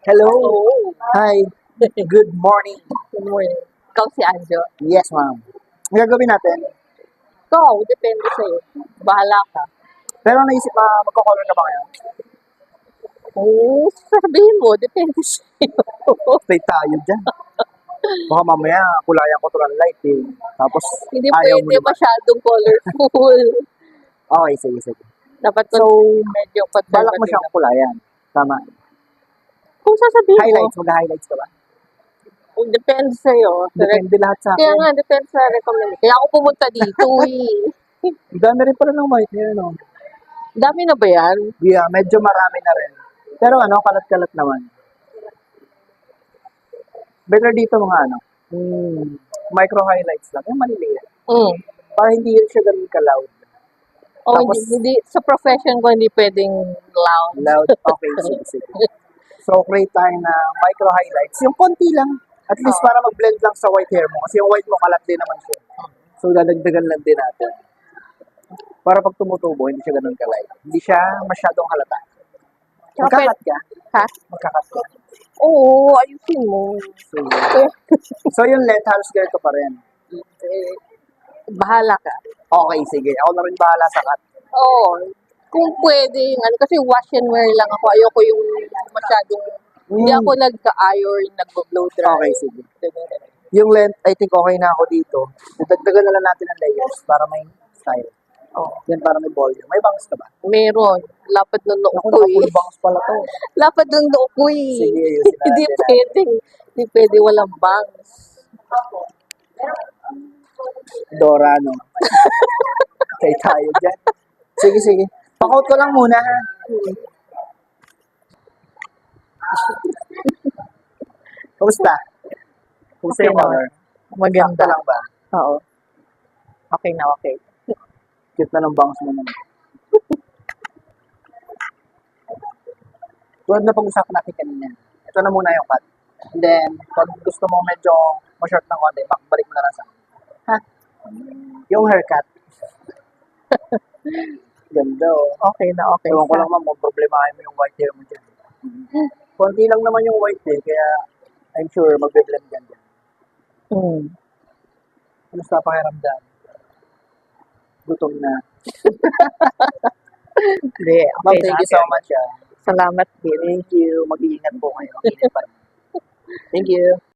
Hello. Oo. Hi. Good morning. Good morning. Ikaw si Anjo. Yes, ma'am. Ang gagawin natin, Ikaw, depende sa'yo. Bahala ka. pero naisip magko-color ka ba ngayon? Oo, sabihin mo, depende sa'yo. Stay tayo dyan. Baka mamaya, kulayan ko to ng light eh. Tapos, Hindi ayaw mo pwede naman. masyadong colorful. Okay, sige, sige. Dapat So, medyo balak mo conservative. siyang kulayan. Tama. Kung sasabihin Highlights, mag-highlights ka ba? mo, depende sa'yo. Depende lahat sa Kaya akin. nga, depende sa recommend. Kaya ako pumunta dito eh. Ang dami rin pala ng white hair, no? Dami na ba yan? Yeah, medyo marami na rin. Pero kalat-kalat naman. Better dito mga micro highlights lang. Yung maliliit. Mm. Para hindi rin siya ganun ka-loud. O Tapos- hindi, sa profession ko, hindi pwedeng loud. Loud. Okay, sige, sige. So, create tayo na micro highlights. Yung konti lang. At least para mag-blend lang sa white hair mo. Kasi yung white mo, kalat din naman siya. So, dadagdagan lang din natin. Para pag tumutubo, hindi siya ganun ka-light. Hindi siya masyadong halata. Magkakat ka? Ha? Magkakat ka. Oo, ayusin mo. So, yung length, halos ganito pa rin. Eh, bahala ka. Okay, sige. Ako na rin bahala sa cut. Oo. Kung pwede, kasi wash and wear lang ako. Ayoko yung masyadong, hindi ako nagka-iron, nagbo-blow dry. Okay, sige. Yung length, I think okay na ako dito. Dagdagan na lang natin ng layers para may style. Oh. Yan para may volume. May bangs ka ba? Meron. Lapad ng noo Ako, ko eh. naka-full bangs pala to. Lapad ng noo ko eh. Sige, ayusin natin. Hindi pwede walang bangs. Dora, no? Kaya tayo dyan. Sige, sige. Pakot ko lang muna, ha? Kumusta? Kumusta Okay yung naman. color? Maganda. Sakto lang ba? Oo. Okay na, okay. Cute na ng bangs mo naman. Tulad na pag-usapan natin kanina. Ito na muna yung cut. And then, pag gusto mo medyo ma-short ng konti, balik mo na lang sa akin. Ha? Yung haircut. Ganda, oh. Okay na, okay. Ewan ko lang, ma'am, kung problemahin mo yung white hair mo dyan. Konti lang naman yung white hair, kaya I'm sure magbe-blend yan dyan. Hmm. Kumusta pakiramdam? Gutom na. Hindi, Ma'am, okay thank na. you so much. Salamat din. Thank you. Mag-iingat po kayo. Ingat pa rin. Thank you.